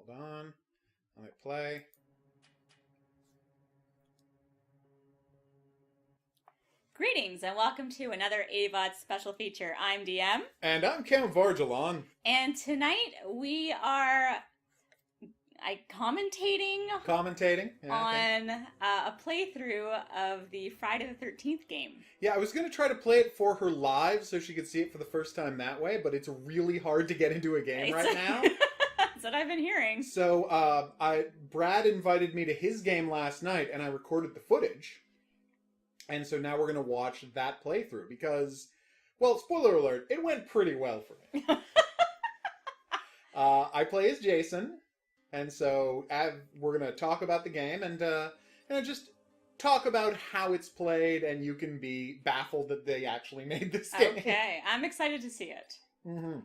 Hold on. Let me play. Greetings and welcome to another AVOD special feature. I'm DM. And I'm Count Vardulon. And tonight we are commentating on a playthrough of the Friday the 13th game. Yeah, I was going to try to play it for her live so she could see it for the first time that way, but it's really hard to get into a game right now. That's what I've been hearing. So Brad invited me to his game last night, and I recorded the footage. And so now we're going to watch that playthrough because, well, spoiler alert, it went pretty well for me. I play as Jason, and so we're going to talk about the game and just talk about how it's played, and you can be baffled that they actually made this game. Okay, I'm excited to see it. Mm-hmm.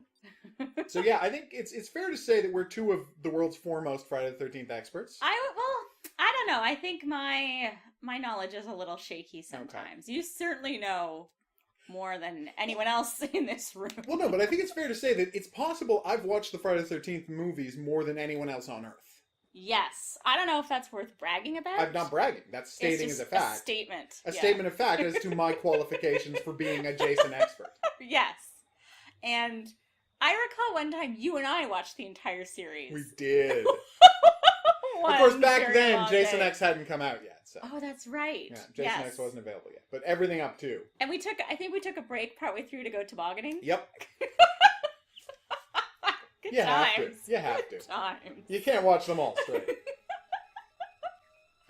So yeah, I think it's fair to say that we're two of the world's foremost Friday the 13th experts. I don't know. I think my knowledge is a little shaky sometimes. Okay. You certainly know more than anyone else in this room. Well, no, but I think it's fair to say that it's possible I've watched the Friday the 13th movies more than anyone else on Earth. Yes. I don't know if that's worth bragging about. I'm not bragging. That's stating as a fact. A statement. A statement of fact as to my qualifications for being a Jason expert. Yes. And I recall one time you and I watched the entire series. We did. Of course, back then, Jason X hadn't come out yet. So. Oh, that's right. Yeah, Jason X wasn't available yet. But everything up to. And I think we took a break partway through to go tobogganing. Yep. Good you times. Have to. You have Good to. Times. You can't watch them all straight.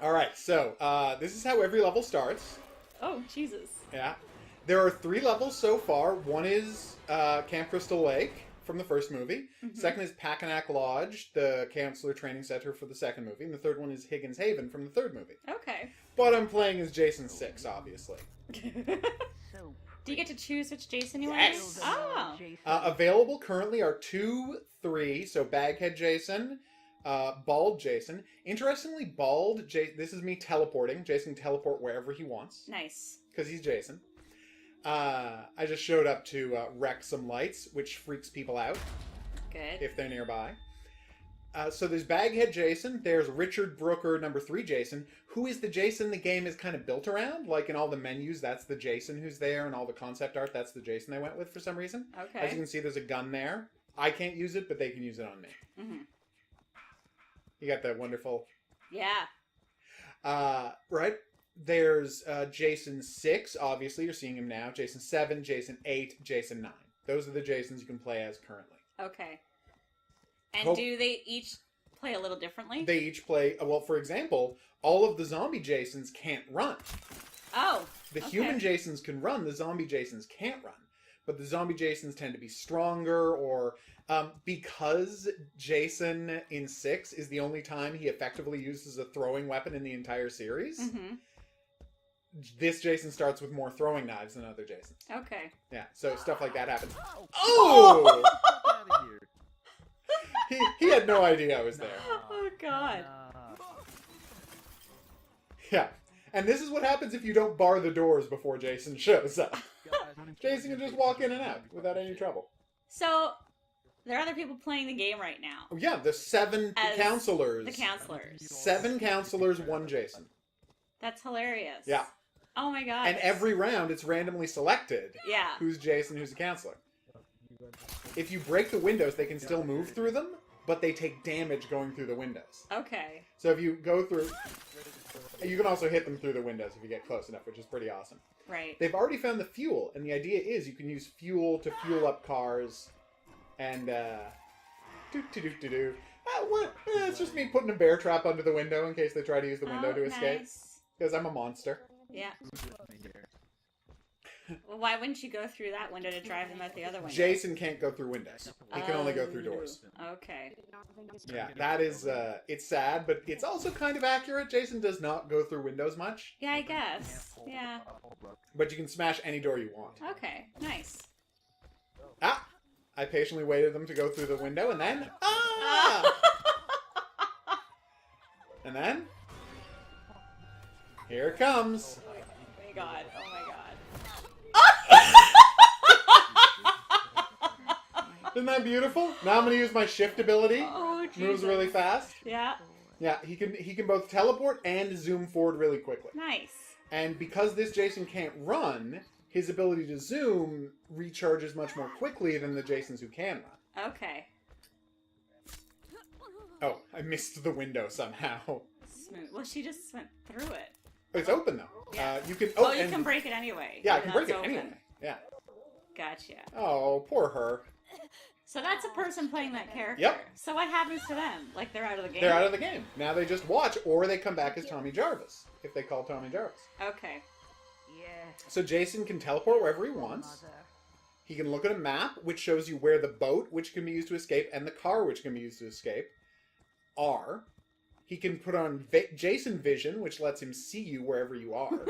Alright, so this is how every level starts. Oh, Jesus. Yeah. There are 3 levels so far. One is Camp Crystal Lake from the first movie. Mm-hmm. Second is Packanack Lodge, the counselor training center for the second movie. And the third one is Higgins Haven from the third movie. Okay. But I'm playing as Jason 6, obviously. Do you get to choose which Jason you want to use? Oh. Available currently are 2, 3, so Baghead Jason, Bald Jason. Interestingly, Bald Jason, this is me teleporting. Jason can teleport wherever he wants. Nice. Because he's Jason. I just showed up to wreck some lights, which freaks people out. Good. If they're nearby. So there's Baghead Jason. There's Richard Brooker, number 3 Jason, who is the Jason the game is kind of built around. Like in all the menus, that's the Jason who's there, and all the concept art, that's the Jason they went with for some reason. Okay. As you can see, there's a gun there. I can't use it, but they can use it on me. Mm-hmm. You got that wonderful... Yeah. Right? There's Jason 6, obviously, you're seeing him now. Jason 7, Jason 8, Jason 9. Those are the Jasons you can play as currently. Okay. And do they each play a little differently? They each play... Well, for example, all of the zombie Jasons can't run. Oh, The human Jasons can run, the zombie Jasons can't run. But the zombie Jasons tend to be stronger, or... because Jason in 6 is the only time he effectively uses a throwing weapon in the entire series... Mm-hmm. This Jason starts with more throwing knives than other Jasons. Okay. Yeah, so stuff like that happens. Oh! he had no idea I was there. Oh, God. Yeah. And this is what happens if you don't bar the doors before Jason shows up. Jason can just walk in and out without any trouble. So, there are other people playing the game right now. Oh, yeah, the 7 counselors. The counselors. 7 counselors, 1 Jason. That's hilarious. Yeah. Oh my god. And every round, it's randomly selected. Yeah. Who's Jason, who's a counselor. If you break the windows, they can still move through them, but they take damage going through the windows. Okay. So if you go through... You can also hit them through the windows if you get close enough, which is pretty awesome. Right. They've already found the fuel, and the idea is you can use fuel to fuel up cars, and, it's just me putting a bear trap under the window in case they try to use the window to escape. Because I'm a monster. Yeah. Well, why wouldn't you go through that window to drive them out the other window? Jason can't go through windows. He can only go through doors. Okay. Yeah, that is, it's sad, but it's also kind of accurate. Jason does not go through windows much. Yeah, I guess. Yeah. But you can smash any door you want. Okay, nice. Ah! I patiently waited them to go through the window, and then... Ah! And then... Here it comes. Oh my god. Oh my god. Isn't that beautiful? Now I'm going to use my shift ability. Oh, moves really fast. Yeah. Yeah, he can both teleport and zoom forward really quickly. Nice. And because this Jason can't run, his ability to zoom recharges much more quickly than the Jasons who can run. Okay. Oh, I missed the window somehow. Smooth. Well, she just went through it. It's open though. Yeah. You can. Oh, you can break it anyway. Yeah, I can break it open. anyway. Yeah. Gotcha. Oh, poor her. So that's a person playing that character. Yep. So what happens to them? Like they're out of the game? They're out of the game. Now they just watch, or they come back as Tommy Jarvis, if they call Tommy Jarvis. Okay. So Jason can teleport wherever he wants. He can look at a map, which shows you where the boat, which can be used to escape, and the car, which can be used to escape, are. He can put on Jason Vision, which lets him see you wherever you are,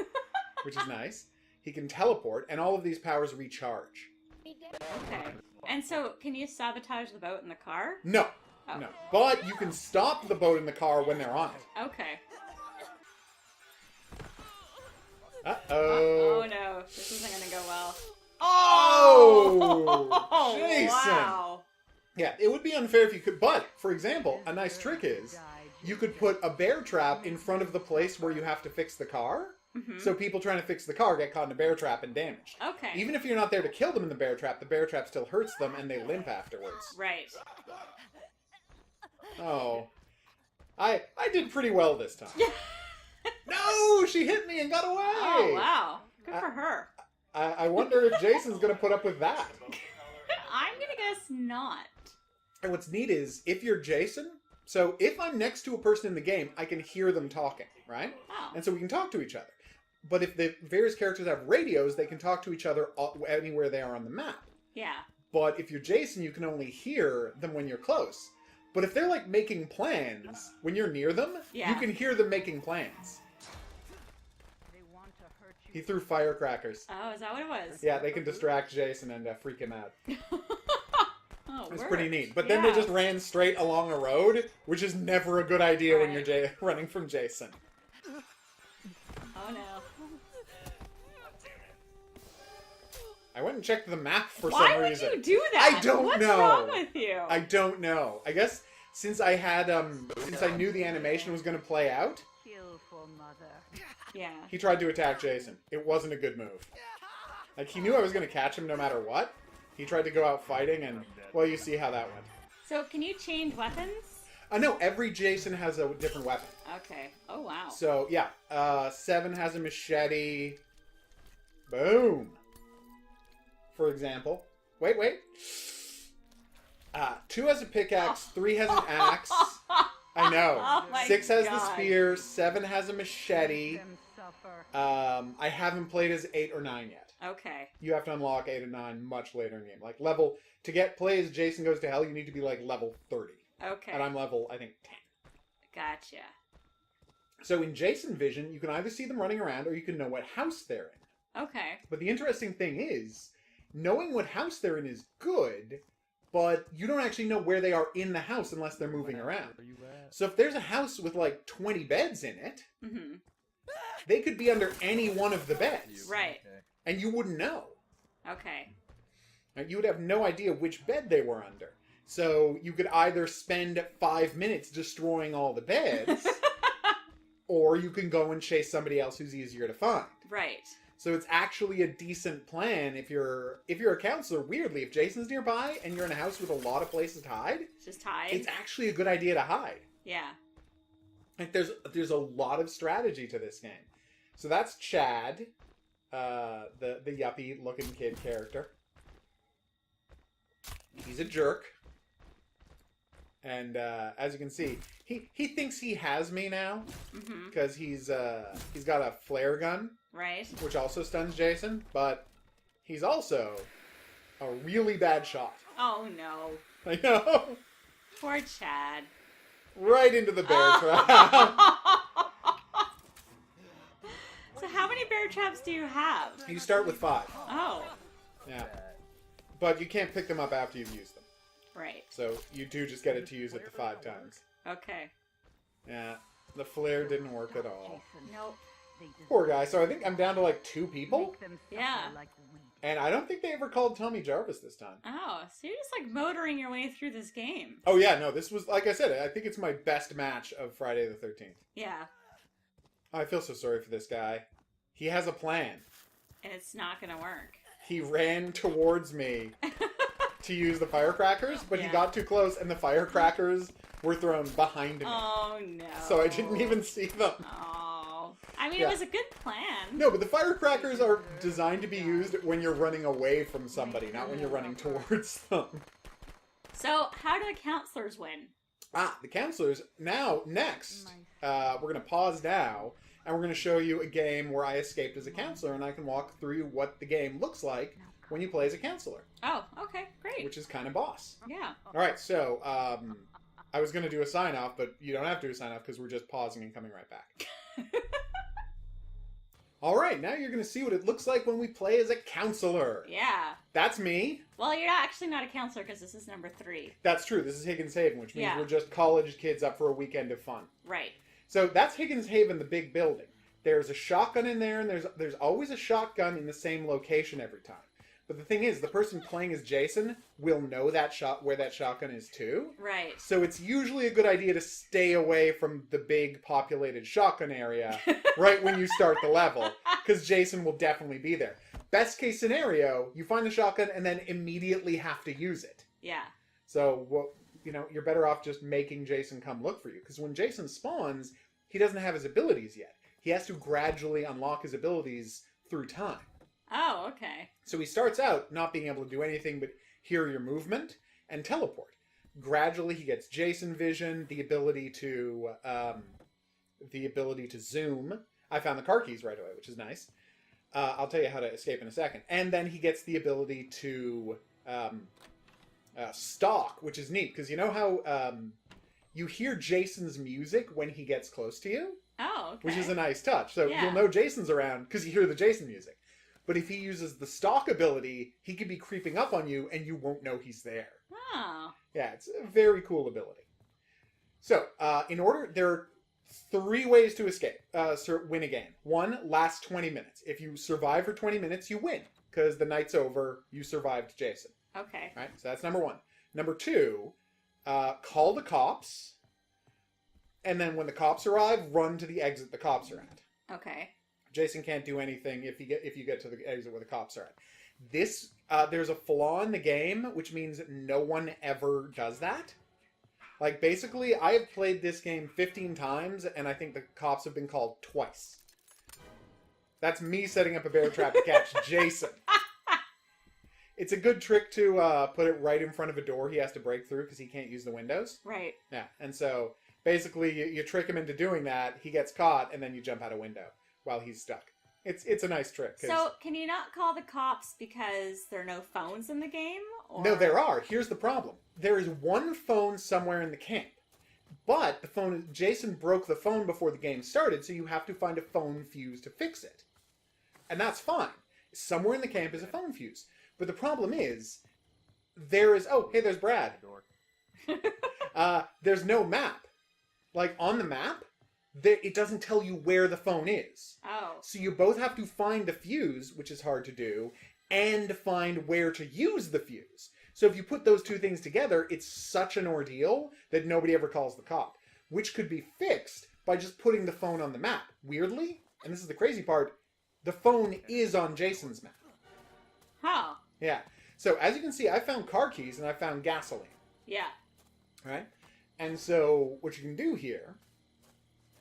which is nice. He can teleport, and all of these powers recharge. Okay. And so, can you sabotage the boat in the car? No. Oh. No. But you can stop the boat in the car when they're on it. Okay. Uh-oh. Oh no, this isn't gonna go well. Oh! Jason! Wow. Yeah, it would be unfair if you could, but, for example, a nice trick is, you could put a bear trap in front of the place where you have to fix the car, so people trying to fix the car get caught in a bear trap and damaged. Okay. Even if you're not there to kill them in the bear trap still hurts them and they limp afterwards. Right. Oh. I did pretty well this time. No! She hit me and got away! Oh, wow. Good for her. I wonder if Jason's going to put up with that. I'm gonna guess not. And what's neat is, if you're Jason, so if I'm next to a person in the game, I can hear them talking, right? Oh. And so we can talk to each other. But if the various characters have radios, they can talk to each other anywhere they are on the map. Yeah. But if you're Jason, you can only hear them when you're close. But if they're like making plans, when you're near them, Yeah. you can hear them making plans. He threw firecrackers. Oh, is that what it was? Yeah, they can distract Jason and freak him out. Oh, It's worked. pretty neat. But then they just ran straight along a road, which is never a good idea when Right. you're running from Jason. Oh no. I went and checked the map for Why some would reason. you do that? I don't What's know. wrong with you? I don't know. I guess since I had since I knew the animation was going to play out, Yeah. he tried to attack Jason. It wasn't a good move. Like, he knew I was going to catch him no matter what. He tried to go out fighting, and, well, you see how that went. So, can you change weapons? No, every Jason has a different weapon. Okay. Oh, wow. So, yeah. 7 has a machete. Boom. For example. Wait. 2 has a pickaxe. 3 has an axe. I know. Oh my 6 has the God. spear. 7 has a machete. I haven't played as 8 or 9 yet. Okay. You have to unlock 8 or 9 much later in the game. Like, to play as Jason Goes to Hell, you need to be, like, level 30. Okay. And I'm level, I think, 10. Gotcha. So in Jason Vision, you can either see them running around or you can know what house they're in. Okay. But the interesting thing is, knowing what house they're in is good, but you don't actually know where they are in the house unless they're moving around. So if there's a house with, like, 20 beds in it, Mm-hmm. they could be under any one of the beds. Right. And you wouldn't know. Okay. You would have no idea which bed they were under. So you could either spend 5 minutes destroying all the beds, or you can go and chase somebody else who's easier to find. Right. So it's actually a decent plan if you're a counselor. Weirdly, if Jason's nearby and you're in a house with a lot of places to hide, Just hide. it's actually a good idea to hide. Yeah. Like there's a lot of strategy to this game. So that's Chad, the yuppie looking kid character. He's a jerk. And as you can see, he thinks he has me now because he's got a flare gun, Right. which also stuns Jason, but he's also a really bad shot. Oh no. I know. Poor Chad. Right into the bear trap. So how many bear traps do you have? You start with 5. Oh. Yeah. But you can't pick them up after you've used them. Right. So you do just get it to use it the 5 times. Okay. Yeah. The flare didn't work at all. Nope. Poor guy. So I think I'm down to like 2 people. Yeah. And I don't think they ever called Tommy Jarvis this time. Oh, so you're just like motoring your way through this game. Oh yeah, no, this was, like I said, I think it's my best match of Friday the 13th. Yeah. I feel so sorry for this guy. He has a plan. And it's not gonna work. He ran towards me to use the firecrackers, but he got too close and the firecrackers were thrown behind me. Oh no. So I didn't even see them. Oh. I mean, it was a good plan. No, but the firecrackers are designed to be used when you're running away from somebody, not when you're running towards them. So, how do the counselors win? The counselors, next, we're going to pause now, and we're going to show you a game where I escaped as a counselor, and I can walk through what the game looks like when you play as a counselor. Oh, okay, great. Which is kind of boss. Yeah. Alright, so, I was going to do a sign-off, but you don't have to do a sign-off because we're just pausing and coming right back. Alright, now you're going to see what it looks like when we play as a counselor. Yeah. That's me. Well, you're actually not a counselor because this is number 3. That's true. This is Higgins Haven, which means we're just college kids up for a weekend of fun. Right. So that's Higgins Haven, the big building. There's a shotgun in there, and there's always a shotgun in the same location every time. But the thing is, the person playing as Jason will know where that shotgun is too. Right. So it's usually a good idea to stay away from the big populated shotgun area right when you start the level, because Jason will definitely be there. Best case scenario, you find the shotgun and then immediately have to use it. Yeah. So, you're better off just making Jason come look for you, because when Jason spawns, he doesn't have his abilities yet. He has to gradually unlock his abilities through time. Oh, okay. So he starts out not being able to do anything but hear your movement and teleport. Gradually, he gets Jason vision, the ability to zoom. I found the car keys right away, which is nice. I'll tell you how to escape in a second. And then he gets the ability to stalk, which is neat, because you know how you hear Jason's music when he gets close to you? Oh, okay. Which is a nice touch. So you'll know Jason's around because you hear the Jason music. But if he uses the stalk ability, he could be creeping up on you and you won't know he's there. Oh. Yeah, it's a very cool ability. So, there are 3 ways to escape, win a game. 1, last 20 minutes. If you survive for 20 minutes, you win. Because the night's over, you survived Jason. Okay. Right, so that's number 1. Number 2, call the cops. And then when the cops arrive, run to the exit the cops are at. Okay. Jason can't do anything if you get to the exit where the cops are at. There's a flaw in the game, which means no one ever does that. Like, basically, I have played this game 15 times, and I think the cops have been called twice. That's me setting up a bear trap to catch Jason. It's a good trick to put it right in front of a door he has to break through because he can't use the windows. Right. Yeah, and so basically you trick him into doing that, he gets caught, and then you jump out a window while he's stuck. It's a nice trick. So, can you not call the cops because there are no phones in the game? Or... No, there are. Here's the problem. There is one phone somewhere in the camp. But Jason broke the phone before the game started, so you have to find a phone fuse to fix it. And that's fine. Somewhere in the camp is a phone fuse. But the problem is, there's Brad. There's no map. Like, on the map, it doesn't tell you where the phone is. Oh. So you both have to find the fuse, which is hard to do, and find where to use the fuse. So if you put those 2 things together, it's such an ordeal that nobody ever calls the cop. Which could be fixed by just putting the phone on the map. Weirdly, and this is the crazy part, the phone is on Jason's map. Huh. Yeah. So as you can see, I found car keys and I found gasoline. Yeah. Right? And so what you can do here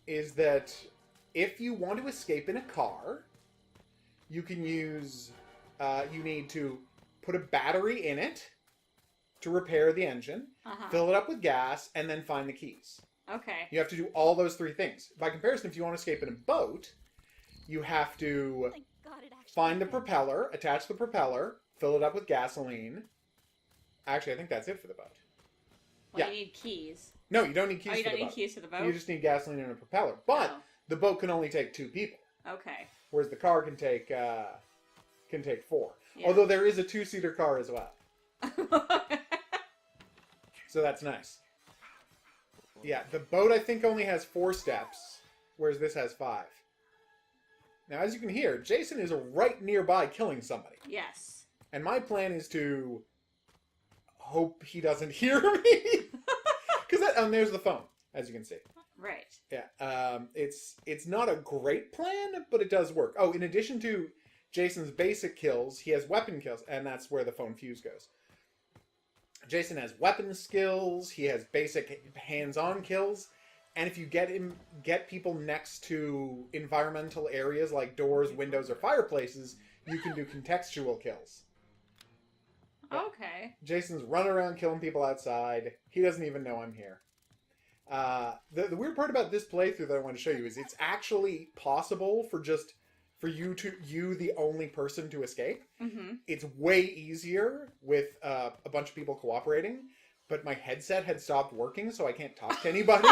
is that if you want to escape in a car, you can use, you need to put a battery in it to repair the engine, fill it up with gas, and then find the keys. Okay. You have to do all those 3 things. By comparison, if you want to escape in a boat, you have to find the propeller, attach the propeller, fill it up with gasoline. Actually, I think that's it for the boat. Well, you need keys. No, you don't need keys for the boat. Oh, you don't need keys for the boat? You just need gasoline and a propeller. But the boat can only take 2 people. Okay. Whereas the car can take 4. Yeah. Although there is a 2-seater car as well. So that's nice. Yeah, the boat I think only has 4 steps, whereas this has 5. Now, as you can hear, Jason is right nearby killing somebody. Yes. And my plan is to hope he doesn't hear me. Because there's the phone, as you can see. Right. Yeah. It's not a great plan, but it does work. Oh, in addition to Jason's basic kills, he has weapon kills, and that's where the phone fuse goes. Jason has weapon skills, he has basic hands-on kills, and if you get people next to environmental areas like doors, windows, or fireplaces, you can do contextual kills. Okay. Jason's running around killing people outside. He doesn't even know I'm here. The weird part about this playthrough that I want to show you is it's actually possible for you, the only person, to escape. Mm-hmm. It's way easier with a bunch of people cooperating, but my headset had stopped working, so I can't talk to anybody.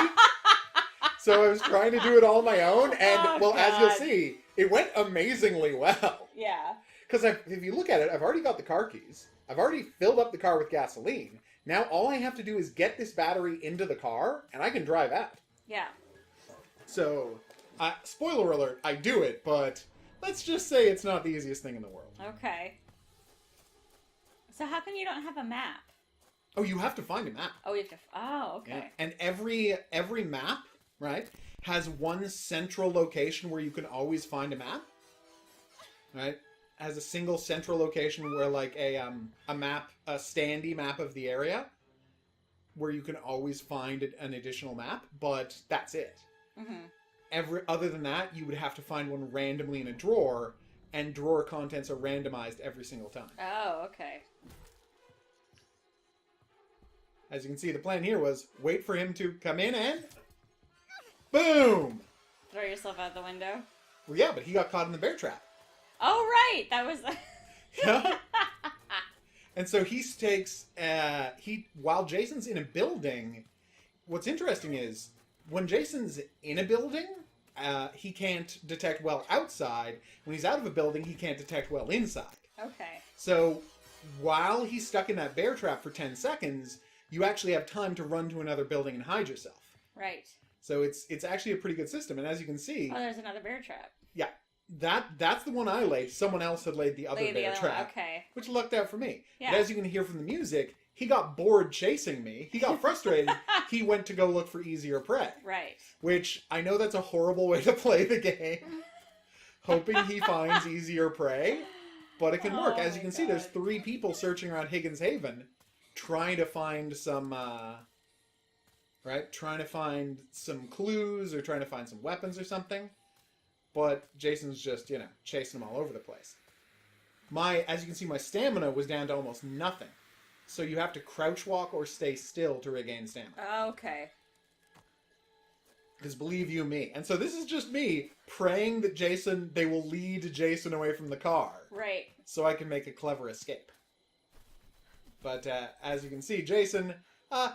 So I was trying to do it all on my own, and, as you'll see, it went amazingly well. Yeah. Because if you look at it, I've already got the car keys. I've already filled up the car with gasoline. Now all I have to do is get this battery into the car, and I can drive out. Yeah. So, spoiler alert, I do it, but let's just say it's not the easiest thing in the world. Okay. So how come you don't have a map? Oh, you have to find a map. Oh, you have to... Oh, okay. Yeah. And every map, right, has one central location where you can always find a map. Right? Has a single central location where, like, a standy map of the area, where you can always find an additional map, but that's it. Mm-hmm. Other than that, you would have to find one randomly in a drawer, and drawer contents are randomized every single time. Oh, okay. As you can see, the plan here was wait for him to come in and... boom! Throw yourself out the window? Well, yeah, but he got caught in the bear trap. Oh, right! That was... Yeah. And so he takes... while Jason's in a building, what's interesting is, when Jason's in a building, he can't detect well outside. When he's out of a building, he can't detect well inside. Okay. So, while he's stuck in that bear trap for 10 seconds, you actually have time to run to another building and hide yourself. Right. So it's actually a pretty good system, and as you can see... Oh, there's another bear trap. Yeah. That's the one I laid. Someone else had laid the other bear trap. One. Okay. Which lucked out for me. Yeah. But as you can hear from the music, he got bored chasing me. He got frustrated. He went to go look for easier prey. Right. Which, I know that's a horrible way to play the game. Hoping he finds easier prey. But it can work. As you can see, there's 3 people searching around Higgins Haven, trying to find some, trying to find some clues, or trying to find some weapons or something. But Jason's just, chasing them all over the place. As you can see, my stamina was down to almost nothing. So you have to crouch walk or stay still to regain stamina. Okay. Because believe you me. And so this is just me praying that they will lead Jason away from the car. Right. So I can make a clever escape. But as you can see, Jason,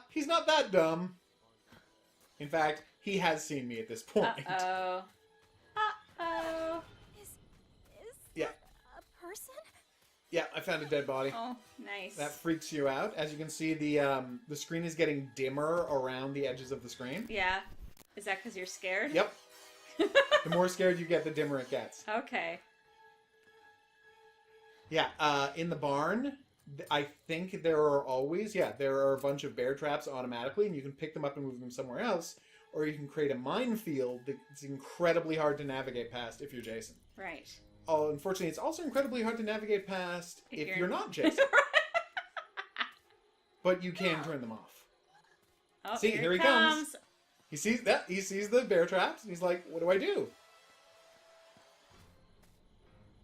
he's not that dumb. In fact, he has seen me at this point. Uh-oh. Uh-oh. Is Yeah. that a person? Yeah, I found a dead body. Oh, nice. That freaks you out. As you can see, the screen is getting dimmer around the edges of the screen. Yeah. Is that because you're scared? Yep. The more scared you get, the dimmer it gets. Okay. Yeah, in the barn, I think there are a bunch of bear traps automatically, and you can pick them up and move them somewhere else, or you can create a minefield that's incredibly hard to navigate past if you're Jason. Right. Oh, unfortunately, it's also incredibly hard to navigate past if you're not Jason. But you can turn them off. Oh, See, here he comes. He sees that. He sees the bear traps, and he's like, what do I do?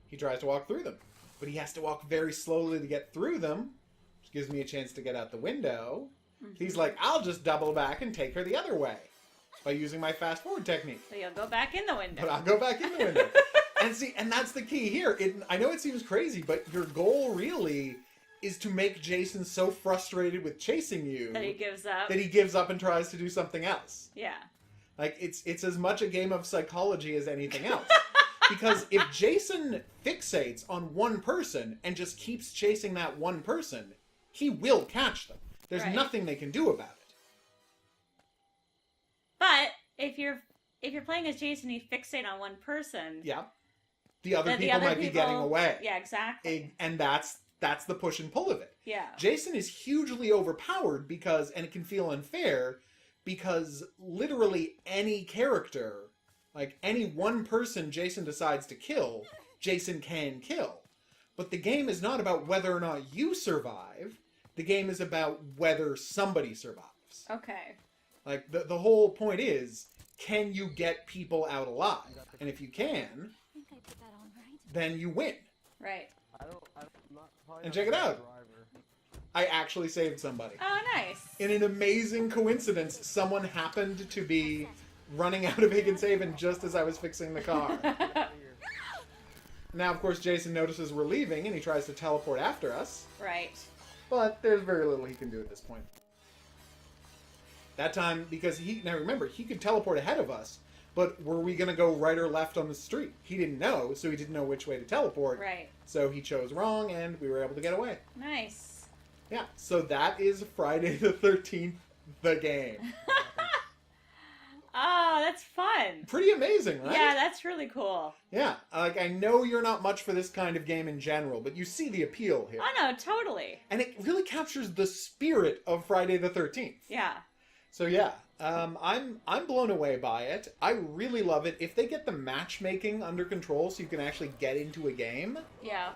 He tries to walk through them. But he has to walk very slowly to get through them, which gives me a chance to get out the window. Mm-hmm. He's like, I'll just double back and take her the other way by using my fast forward technique. So you'll go back in the window. But I'll go back in the window. And that's the key here. I know it seems crazy, but your goal really is to make Jason so frustrated with chasing you that he gives up. That he gives up and tries to do something else. Yeah. Like, it's as much a game of psychology as anything else. Because if Jason fixates on one person and just keeps chasing that one person, he will catch them. There's nothing they can do about it. But if you're playing as Jason, you fixate on one person. Yeah. the other people might be getting away. Yeah, exactly. And that's the push and pull of it. Yeah. Jason is hugely overpowered because, and it can feel unfair, because literally any character, like any one person Jason decides to kill, Jason can kill. But the game is not about whether or not you survive. The game is about whether somebody survives. Okay. Like, the whole point is, can you get people out alive? And if you can, then you win. Right. And check it out. I actually saved somebody. Oh, nice. In an amazing coincidence, someone happened to be running out of Higgins Haven just as I was fixing the car. Now, of course, Jason notices we're leaving, and he tries to teleport after us. Right. But there's very little he can do at this point. That time, because now remember, he could teleport ahead of us, but were we going to go right or left on the street? He didn't know, so he didn't know which way to teleport. Right. So he chose wrong, and we were able to get away. Nice. Yeah, so that is Friday the 13th, the game. Oh, that's fun. Pretty amazing, right? Yeah, that's really cool. Yeah, like, I know you're not much for this kind of game in general, but you see the appeal here. Oh, no, totally. And it really captures the spirit of Friday the 13th. Yeah. So yeah, I'm blown away by it. I really love it. If they get the matchmaking under control so you can actually get into a game, Yeah.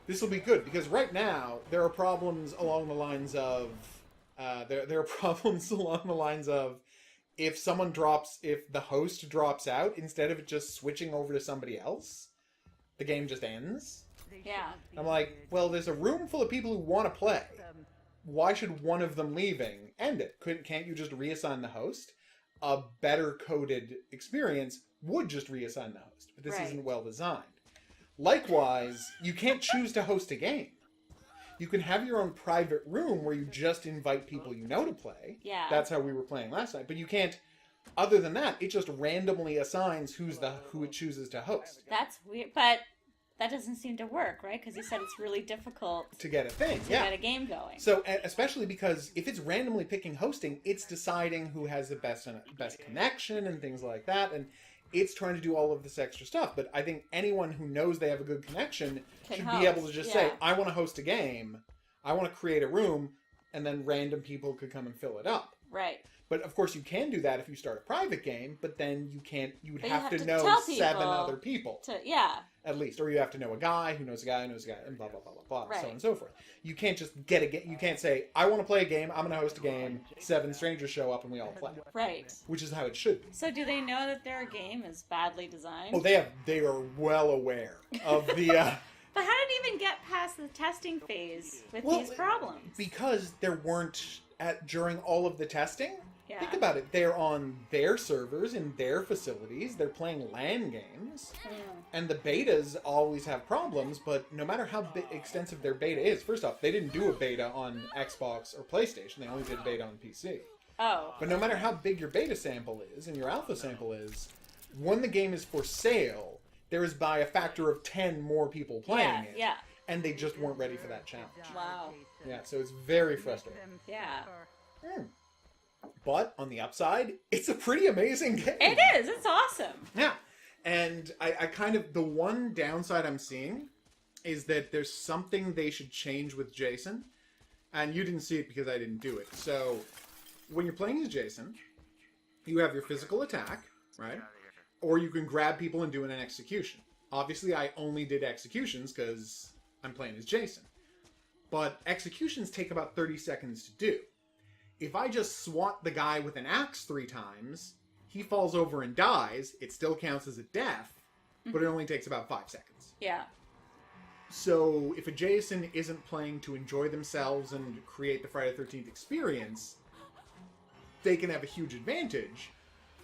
this will be good. Because right now, there are problems along the lines of... if the host drops out, instead of it just switching over to somebody else, the game just ends. Yeah. I'm like, well, there's a room full of people who want to play. Why should one of them leaving end it? Can't you just reassign the host? A better coded experience would just reassign the host, but this isn't well designed. Likewise, you can't choose to host a game. You can have your own private room where you just invite people you know to play. Yeah. That's how we were playing last night. But you can't, other than that, it just randomly assigns who it chooses to host. That's weird, but that doesn't seem to work, right? Because you said it's really difficult to get a thing, to get a game going. So, especially because if it's randomly picking hosting, it's deciding who has the best connection and things like that, and it's trying to do all of this extra stuff. But I think anyone who knows they have a good connection should be able to just say, I want to host a game, I want to create a room, and then random people could come and fill it up. Right. But of course you can do that if you start a private game, but then you can't, you would have to know tell 7 other people. At least. Or you have to know a guy who knows a guy who knows a guy, and blah, blah, blah, blah, blah, so on and so forth. You can't just get a game. You can't say, I want to play a game, I'm going to host a game, 7 strangers show up and we all play. Right. Which is how it should be. So do they know that their game is badly designed? Oh, they are well aware of the... But how did it even get past the testing phase with these problems? Because there weren't, during all of the testing... Yeah. Think about it. They're on their servers in their facilities. They're playing LAN games. And the betas always have problems, but no matter how extensive their beta is, first off, they didn't do a beta on Xbox or PlayStation. They only did beta on PC. Oh. But no matter how big your beta sample is and your alpha sample is, when the game is for sale, there is by a factor of 10 more people playing it. Yeah. And they just weren't ready for that challenge. Wow. Yeah, so it's very frustrating. Yeah. But, on the upside, it's a pretty amazing game. It is. It's awesome. Yeah. And I kind of... The one downside I'm seeing is that there's something they should change with Jason. And you didn't see it because I didn't do it. So, when you're playing as Jason, you have your physical attack, right? Or you can grab people and do an execution. Obviously, I only did executions because I'm playing as Jason. But executions take about 30 seconds to do. If I just swat the guy with an axe 3 times, he falls over and dies, it still counts as a death, but it only takes about 5 seconds. Yeah. So if a Jason isn't playing to enjoy themselves and create the Friday the 13th experience, they can have a huge advantage,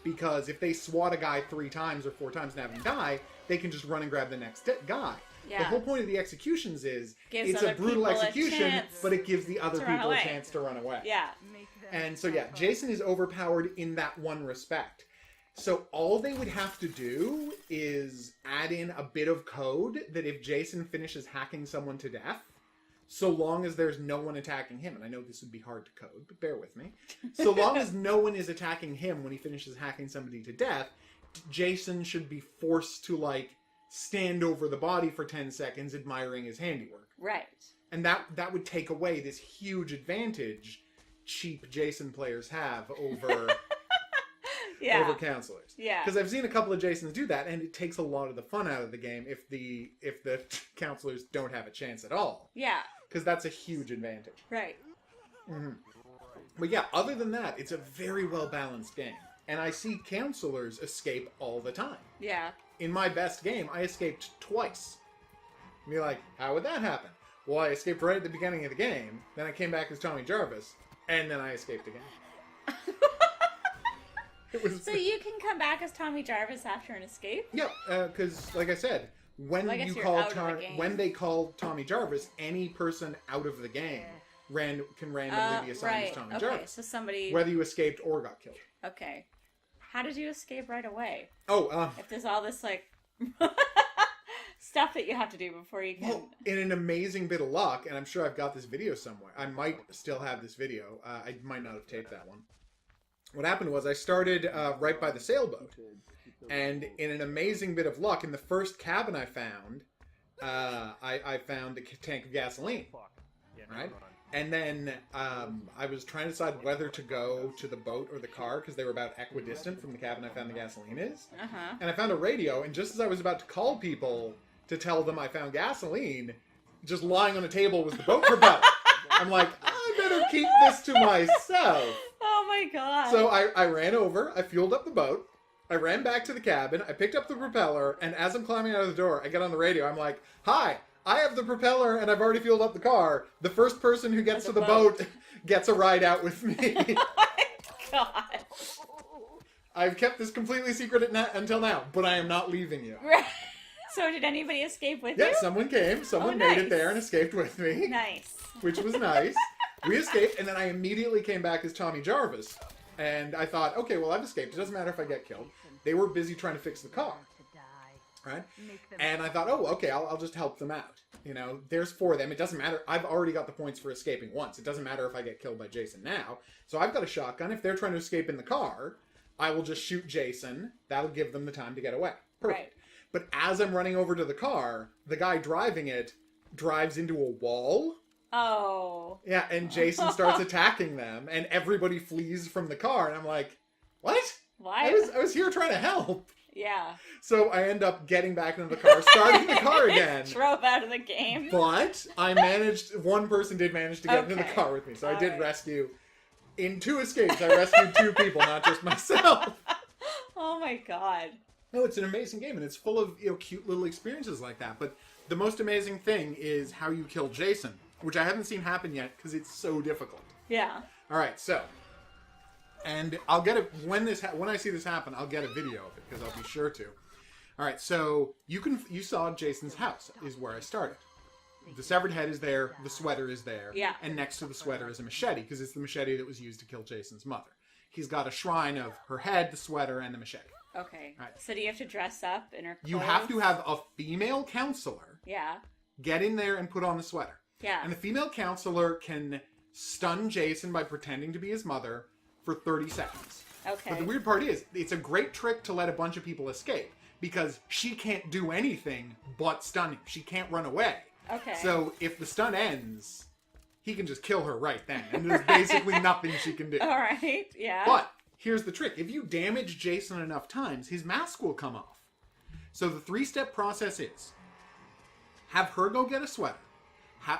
because if they swat a guy 3 times or 4 times and have him die, they can just run and grab the next guy. Yeah. The whole point of the executions is Gives it's a brutal execution, but it gives the other people a away. chance to run away. Yeah. And so yeah, Jason is overpowered in that one respect. So all they would have to do is add in a bit of code that if Jason finishes hacking someone to death, so long as there's no one attacking him, and I know this would be hard to code, but bear with me. So long as no one is attacking him when he finishes hacking somebody to death, Jason should be forced to, like, stand over the body for 10 seconds admiring his handiwork. Right. And that would take away this huge advantage cheap Jason players have over over counselors. Yeah. Because I've seen a couple of Jasons do that, and it takes a lot of the fun out of the game if the counselors don't have a chance at all. Yeah. Because that's a huge advantage. Right. Mm-hmm. But yeah, other than that, it's a very well-balanced game. And I see counselors escape all the time. Yeah. In my best game, I escaped twice. And you're like, how would that happen? Well, I escaped right at the beginning of the game, then I came back as Tommy Jarvis, and then I escaped again. So you can come back as Tommy Jarvis after an escape? Yeah, because, like I said, when they call Tommy Jarvis, any person out of the game can randomly be assigned as Tommy Jarvis. So somebody... Whether you escaped or got killed. Okay. How did you escape right away? If there's all this, like... stuff that you have to do before you can... Well, in an amazing bit of luck, and I'm sure I've got this video somewhere. I might still have this video. I might not have taped that one. What happened was I started right by the sailboat. And in an amazing bit of luck, in the first cabin I found, I found a tank of gasoline. Right? And then I was trying to decide whether to go to the boat or the car because they were about equidistant from the cabin I found the gasoline is. Uh-huh. And I found a radio, and just as I was about to call people to tell them I found gasoline, just lying on a table was the boat propeller. I'm like, I better keep this to myself. Oh my god. So I ran over, I fueled up the boat, I ran back to the cabin, I picked up the propeller, and as I'm climbing out of the door, I get on the radio, I'm like, hi, I have the propeller and I've already fueled up the car. The first person who gets to the boat gets a ride out with me. Oh my god. I've kept this completely secret until now, but I am not leaving you. So did anybody escape with you? Yeah, someone came. Someone made it there and escaped with me. Nice. Which was nice. We escaped, and then I immediately came back as Tommy Jarvis. And I thought, okay, well, I've escaped. It doesn't matter if I get killed. They were busy trying to fix the car. Right? And I thought, oh, okay, I'll just help them out. You know, there's 4 of them. It doesn't matter. I've already got the points for escaping once. It doesn't matter if I get killed by Jason now. So I've got a shotgun. If they're trying to escape in the car, I will just shoot Jason. That'll give them the time to get away. Perfect. Right. But as I'm running over to the car, the guy driving it drives into a wall. Oh. Yeah, and Jason starts attacking them, and everybody flees from the car, and I'm like, what? Why? I was here trying to help. Yeah. So I end up getting back into the car, starting the car again. Drove out of the game. But one person did manage to get into the car with me, so I did rescue. In 2 escapes, I rescued 2 people, not just myself. Oh my god. No, it's an amazing game, and it's full of cute little experiences like that. But the most amazing thing is how you kill Jason, which I haven't seen happen yet because it's so difficult. Yeah. All right, so, and I'll get it when I see this happen. I'll get a video of it because I'll be sure to. All right, so you saw Jason's house is where I started. The severed head is there, the sweater is there, and next to the sweater is a machete because it's the machete that was used to kill Jason's mother. He's got a shrine of her head, the sweater, and the machete. Okay. Right. So do you have to dress up in her clothes? You have to have a female counselor. Yeah. Get in there and put on the sweater. Yeah. And the female counselor can stun Jason by pretending to be his mother for 30 seconds. Okay. But the weird part is, it's a great trick to let a bunch of people escape because she can't do anything but stun him. She can't run away. Okay. So if the stun ends, he can just kill her right then. And there's basically nothing she can do. All right. Yeah. But here's the trick. If you damage Jason enough times, his mask will come off. So the 3-step process is have her go get a sweater.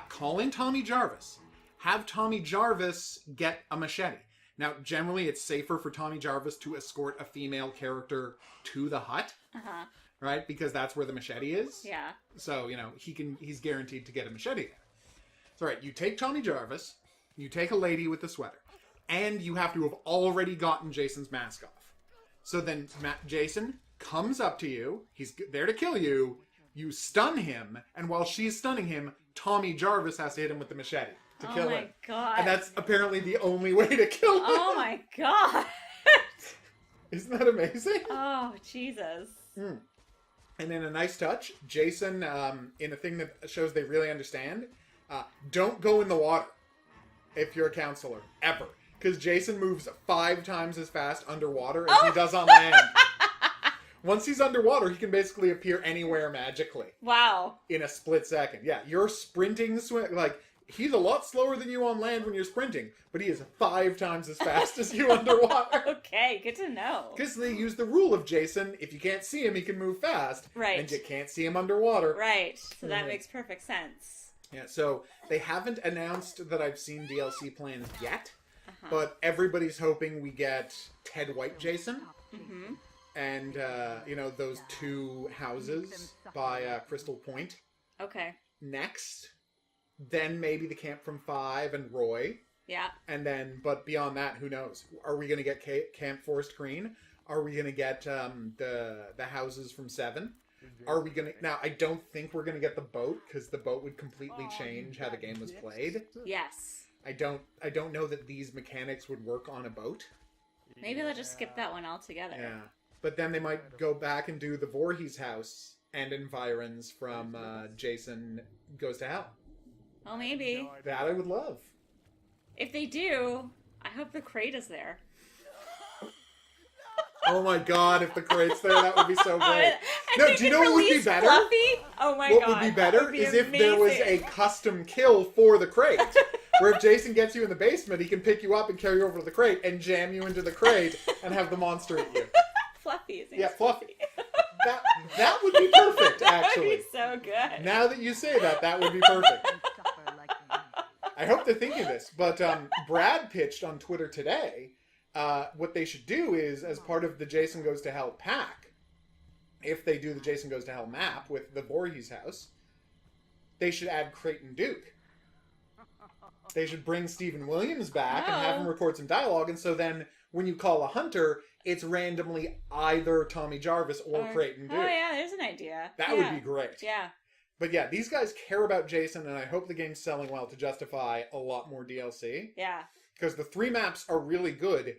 Call in Tommy Jarvis. Have Tommy Jarvis get a machete. Now, generally, it's safer for Tommy Jarvis to escort a female character to the hut. Uh-huh. Right? Because that's where the machete is. Yeah. So, he's guaranteed to get a machete there. So, all right, you take Tommy Jarvis. You take a lady with the sweater. And you have to have already gotten Jason's mask off. So then Jason comes up to you. He's there to kill you. You stun him. And while she's stunning him, Tommy Jarvis has to hit him with the machete to kill him. Oh my god. And that's apparently the only way to kill him. Oh my god. Isn't that amazing? Oh, Jesus. Mm. And then a nice touch, Jason, in a thing that shows they really understand, don't go in the water if you're a counselor, ever. Because Jason moves 5 times as fast underwater as he does on land. Once he's underwater, he can basically appear anywhere magically. Wow. In a split second. Yeah, you're sprinting, he's a lot slower than you on land when you're sprinting, but he is 5 times as fast as you underwater. Okay, good to know. Because they use the rule of Jason, if you can't see him, he can move fast. Right. And you can't see him underwater. Right, so that makes perfect sense. Yeah, so they haven't announced that I've seen DLC plans yet, but everybody's hoping we get Ted White Jason. Mm-hmm. And, those 2 houses by Crystal Point. Okay. Next. Then maybe the camp from 5 and Roy. Yeah. And then, but beyond that, who knows? Are we going to get Camp Forest Green? Are we going to get the houses from 7? Are we going to... Now, I don't think we're going to get the boat, because the boat would completely change how the game was played. Yes. I don't know that these mechanics would work on a boat. Maybe they'll just skip that one altogether. Yeah. But then they might go back and do the Voorhees house and environs from Jason Goes to Hell. Oh, maybe. That I would love. If they do, I hope the crate is there. Oh my god, if the crate's there, that would be so great. No, do you know what would be better? Fluffy? Oh my what god. What would be better is amazing. if there was a custom kill for the crate. Where if Jason gets you in the basement, he can pick you up and carry you over to the crate and jam you into the crate and have the monster eat you. Fluffy. Yeah, Fluffy. That would be perfect, actually. That would be so good. Now that you say that, that would be perfect. I hope they're thinking this, but Brad pitched on Twitter today, what they should do is, as part of the Jason Goes to Hell pack, if they do the Jason Goes to Hell map with the Voorhees house, they should add Creighton Duke. They should bring Stephen Williams back and have him record some dialogue, and so then when you call a hunter, it's randomly either Tommy Jarvis or Creighton Duke. Oh yeah, there's an idea. That would be great. Yeah. But yeah, these guys care about Jason, and I hope the game's selling well to justify a lot more DLC. Yeah. Because the 3 maps are really good,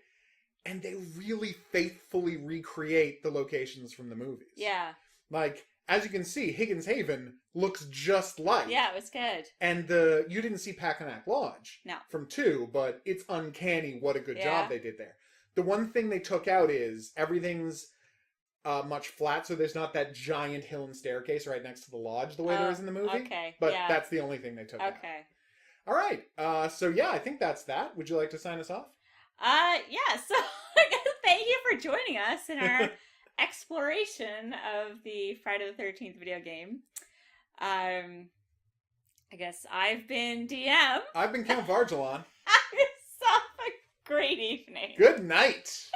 and they really faithfully recreate the locations from the movies. Yeah. Like, as you can see, Higgins Haven looks just like. Yeah, it was good. And you didn't see Packanack Lodge from 2, but it's uncanny what a good job they did there. The one thing they took out is everything's much flat, so there's not that giant hill and staircase right next to the lodge the way there is in the movie. Okay. But that's the only thing they took out. Okay. All right. So yeah, I think that's that. Would you like to sign us off? Yeah. So thank you for joining us in our exploration of the Friday the 13th video game. I guess I've been DM. I've been Count Vardulon. Have yourself a great evening. Good night.